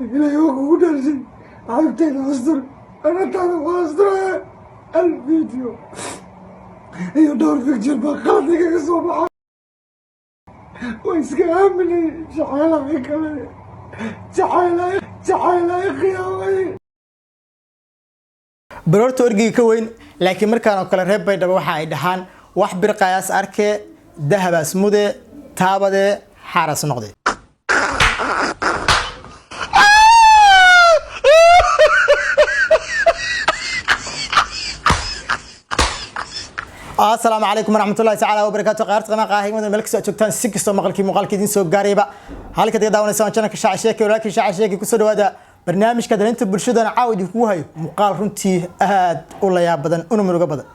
إلى يوم ودرسي عرفتين أصدر أنا تعرف أصدر الفيديو هي دور في جنب خاطئك الصبح ويسكامني شحالة هيك شحالة يا خيامي برورتو أرجي كوين لكن مركان وكل رب بيد بوحة يدهان وحبر قياس أركي ذهب اسمه تابده حارس نقدي السلام عليكم ورحمة الله تعالى وبركاته قارت قناة قاهي مدن ملك سو جوجتان si kastoo maqalkii muuqaalkeedin soo gaarayba halka dadka daawanaysan channelka Shaaca Sheekay walaalkii Shaaca Sheekay ku soo dhawaada barnaamijka dalinta bulshada caawid ku hayo muuqaal runtii aad u la yaab badan una muruga badan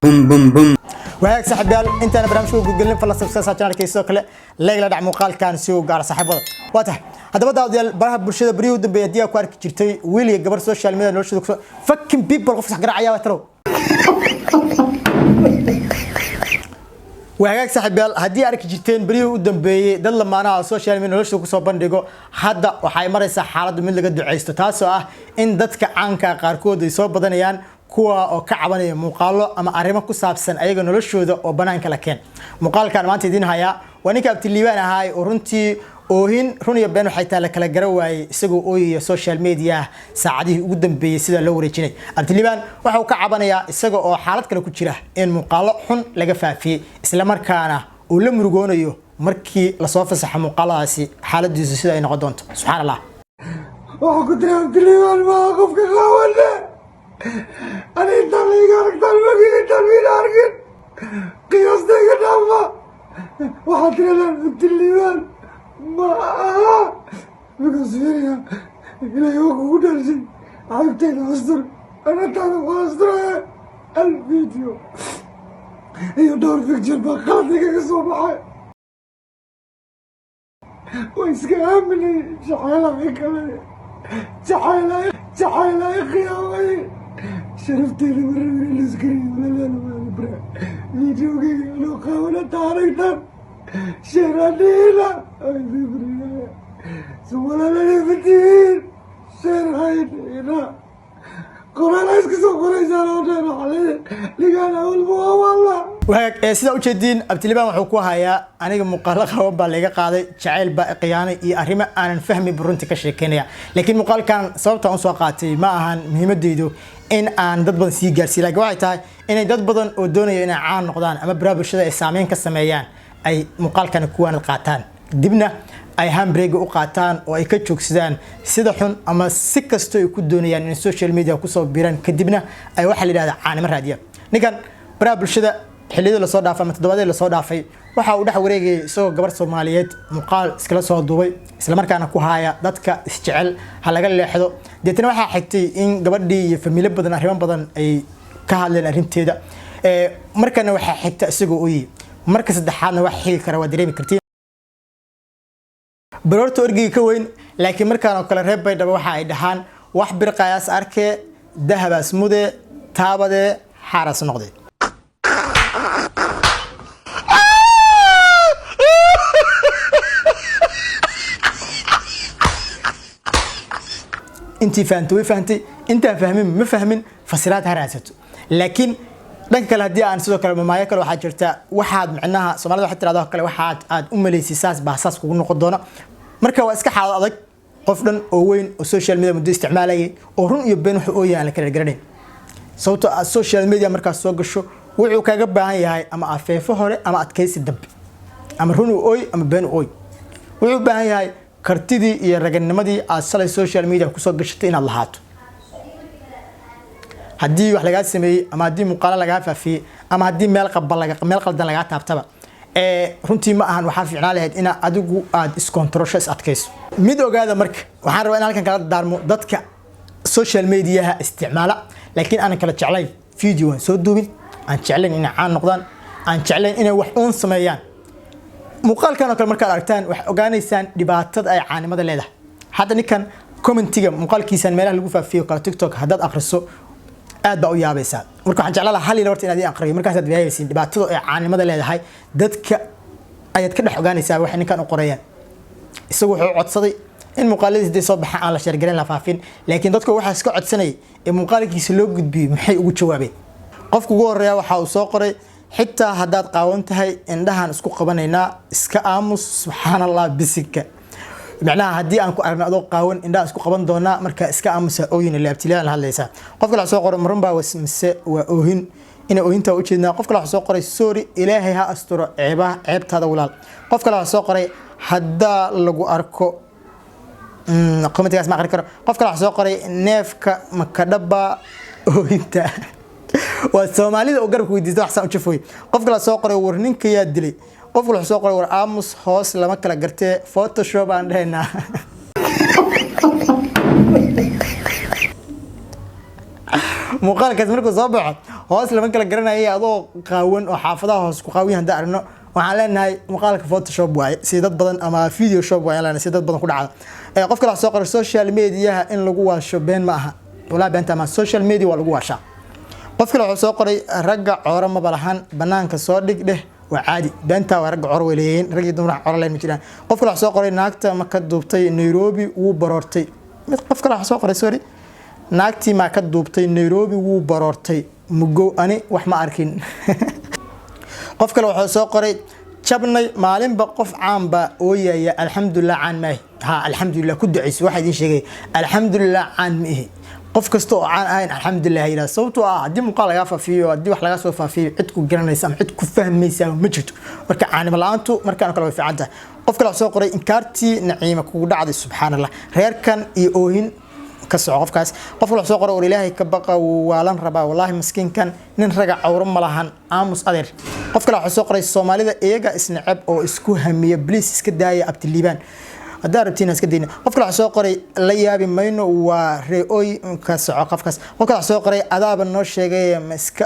waag saaxiibayaal intaana barnaamijka ugu galin fala subscribe channelka sidoo kale like la dhac muuqaalkan si uu gaar saaxiibada waata hadaba daawadayaal baraha bulshada bariyo dambeeyay diya ku arki jirtay wiil iyo gabar social media noloshooda fucking people qof sax garacaya taro وهاك صاحبيال هدي أركي جتين بريو قدام بي دل لما أنا على السوشيال ميديا نلشوا كسر بندقو هذا وحي مرة حالة من اللي قد عيسته تاسوا إن دتك عنك قاركود يصاب بدنيان كوا أو كعباني مقالة أما أريما كسابسن أيجا نلشوا ذا وبنان كلاكين مقال كان ما تدين هيا ونيك أبتليوان هاي ورنتي وهين روني بينو حتى لك الجروي سجوا أوي السوشيال ميديا ساعده قدام بي سيدا لو رجيني أبتليوان وحو كعبانيا سجوا أو حالات كانوا كتيرة إن مقالة حن لقفا في إسلام كان ولم رجونيو مركي لصوف صح مقالة سي حالة جزء سيدا إن قدونت سبحان الله. وكنت أبتليوان ما أقف كخاوله أنا إنتبه كارك تلمي إنتبه أركن قياس ده كلامه وحطينا أبتليوان ما بقصيرها إلى يوم ودرسي عرفتين أصدر أنا تعرف أصدر الفيديو هي دور في جنب خاطئك الصبح ويسكامني شحالة هيك شحالة يا خيامي شرفتيني مرة من السكرين ولا لا فيديو لو قاولة تعرفتها شرانيلا أي بريا سوالا لي فتين شرانيلا قرآن أسكسو قرآن جالونا عليه لقانا أول بوا والله وهيك سيدا وجدين أبتليبان وحكوها يا أنا مقالة خوابا لقا قاضي شعيل باقياني إي أريما أنا نفهمي برونتي كشيكينيا لكن مقال كان صوبتا أنسواقاتي ما أهان مهمة ديدو إن أن داد بدن سي جارسي لك واحد تاي إن داد بدن ودوني إن عان نقدان أما برا برشدة إسامين كساميان أي مقال كان كوان القاتان دبنا أي هامبريج وقاتان وأي كتشوك سدان سدحون أما سكستو يكون دونيان إن السوشيال ميديا كوسو بيران كدبنا أي واحد اللي هذا عاني مرة ديا نكان برا برشدة حليدو اللي صار دافع متدوادي اللي صار دافع وحاول ده وريجي سو جبر صوماليات مقال سكلا صار دوبي إسلام كان كوهايا دتك استعل هلا قال لي حدو ديتنا واحد حكتي إن جبر دي في ميلاد بدن أهرمان بدن أي كهال الأهرم تيدا مركنا واحد حكت سجوا أوي مركز الدحانة واحد كرا ودريم كرتين برورتو أرجي كوين لكن مركان وكل رب بيد بوحة يدهان وحبر قياس أركي ذهب اسمه تابده حارس نقدي انتي فهمتي انت فاهمين ما فاهمين فصيلات هراسته لكن dhanka kale hadii aan sidoo kale maamaya kale waxa jirta waxaad macnaha Soomaalida waxa tiraahdo kale waxaad aad u maleysay baasaas kugu noqon doona marka waa iska xaalad adag qof dhan oo weyn oo social media muddo isticmaalayay oo run iyo been wax oo yaan la kala garanay sababtoo ah social media marka soo gasho wuxuu kaaga baahan yahay ama afeefo hore ama adkaysi dambe ama run oo ama been oo wuxuu baahan yahay kartidii iyo raganimadii aad salay social media ku soo gashatay inaad lahaato haddii wax laga sameeyay ama haddii muuqaal laga faafiyay ama haddii meel qaldan laga taabtaba runtii ma ahan waxa fiicnaa lahayd in adigu aad iscontrolsho adkayso mid ogaada marka waxaan rabaa in halkan kala daarmo dadka social media isticmaala laakiin aan kala jeclayn video soo duubin aan jeclayn in aan noqdaan aan jeclayn in wax uun sameeyaan muuqaalkan oo kale marka aad aragtaan wax ogaanaysaan dhibaatada ay caanimada leedahay hadda ninkan commentiga muuqaalkiisan meelaha lagu faafiyo kala TikTok haddaad akhriso aad baa u yaabaysaa marka waxaan jeclaan lahaa hal iyo horta inaad aqriyo markaas aad waayaysiin dhibaatada ay caanimada leedahay dadka ayaad ka dhex ogaanaysaa wax ninkan u qorayaan isagu wuxuu codsaday in muuqaaladiisa soo baxaan aan la sheergareyn la faafin laakiin dadku waxa iska codsanay ee muuqaalkiisa loo gudbiyo maxay ugu jawaabeen qofka ugu horeeya waxa uu soo qoray xitaa haddaad qaawan tahay indhahan isku qabanaynaa iska aamus subxaanallah bisinka macnaha haddii aan ku aragno adoo qaawan indhaha isku qaban doonaa marka iska aamusa ooyin la abtilaan hadlaysa qofka la soo qoray marun baa mise waa oohin ina oohinta u jeednaa qofka la soo qoray sorry ilaahay ha asturo ceebtaada walaal qofka la soo qoray hadda lagu arko قمتي اسمع قرر قف كلا سو قري neefka makadhaba oohinta waa Soomaalida oo garab ku weydiisto waxsan u jafooy qof kala soo qoray war ninka yaa dilay qof kala soo qoray war aamus hoos lama kala gartee photoshop aan dhaynaa muuqaalkaas markuu soo baxo hoos lama kala garanayay adoo qaawan oo xaafadaha hoos ku qaawiyan hadda arno waxaan leenahay muuqaalka photoshop waaye si dad badan ama video shop waaye leenahay si dad badan ku dhacda qof kala soo qoray social media in lagu waasho been ma aha wala beenta ma social media waa lagu waashaa qof kala soo qoray ragga coora ma balahan banaanka soo dhigdeh waa caadi beenta waa ragga coor weleeyeen rag iyo dumar coor leen ma jiraan qof kala soo qoray naagta ma ka duubtay Nairobi wuu baroortay mid qof kala soo qoray sorry naagtii ma ka duubtay Nairobi wuu baroortay mugo ani wax ma arkin qof kale wuxuu soo qoray jabnay maalinba qof caan ba oo yaaya alxamdulillah caan ma ha alxamdulillah ku duceyso waxa idin sheegay alxamdulillah caan ma qof kasto oo caan ahayn alxamdulillah ila sababtoo ah hadii muuqaal laga faafiyo hadii wax laga soo faafiyo cid ku garanaysa ama cid ku fahmaysa ma jirto marka caanimo la'aantu markaan kala way fiicanta qof kale soo qoray inkaartii naciima kugu dhacday subxaanallah reerkan iyo oohin كسر قفكاس قفل سوق قرأ إلهي كبقى وعلن ربا والله مسكين كان نرجع عورم ملهن عامس قدر قفل سوق قرأ الصومالي ده إيجا إسنعب أو إسكو همية بليس إسكداية أبتليبان الدار بتينا إسكدينا قفل سوق قرأ ليابي ماينو وريوي كسر قفكاس قفل سوق قرأ أداب النور شيء مسك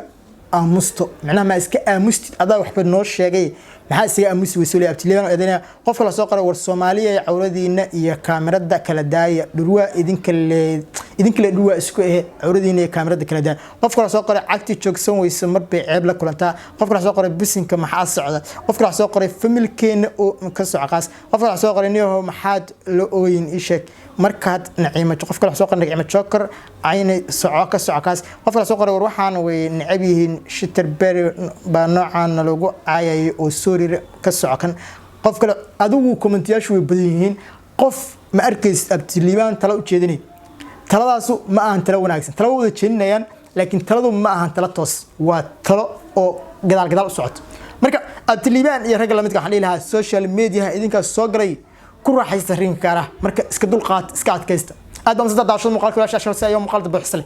أمستو معناه ما إسك أمست أداب وحب النور شيء maxaa si amus wasuuli abtileeyan eedana qof kala soo qoray war Soomaaliya awradiina iyo kaamirada kala daaya dhurwa idinkale dhurwa isku awradiina iyo kaamirada kala daaya qof kala soo qoray cagti joogsan weyso mar bay ceeb la kulanta qof kala soo qoray bisinka maxaa socda qof kala soo qoray familkeena oo ka socqaas qof kala soo qoray niyo maxaad la ooyin ishek markaad naciimo qof kala soo qoray naciimo joker ayna socoka socqaas qof kala soo qoray war waxaan way nacab yihiin shitterberry ba noocaan lagu caayay oo ka socokan qof kale adigu commentayaashu way badan yihiin qof ma arkays abtiliibaan tala u jeedinay taladaas ma aan tala wanaagsan tala wada jeedinayaan laakiin taladu ma ahan tala toos waa talo oo gadaal u socoto marka abtiliibaan iyo rag la midka waxaan ilaha social media idinka soo galay ku raaxaysta rinkaara marka iska dulqaad iska adkaysta aad baan saddex daashad muuqaalka walaasha shaqo si ay muuqaalka buuxsale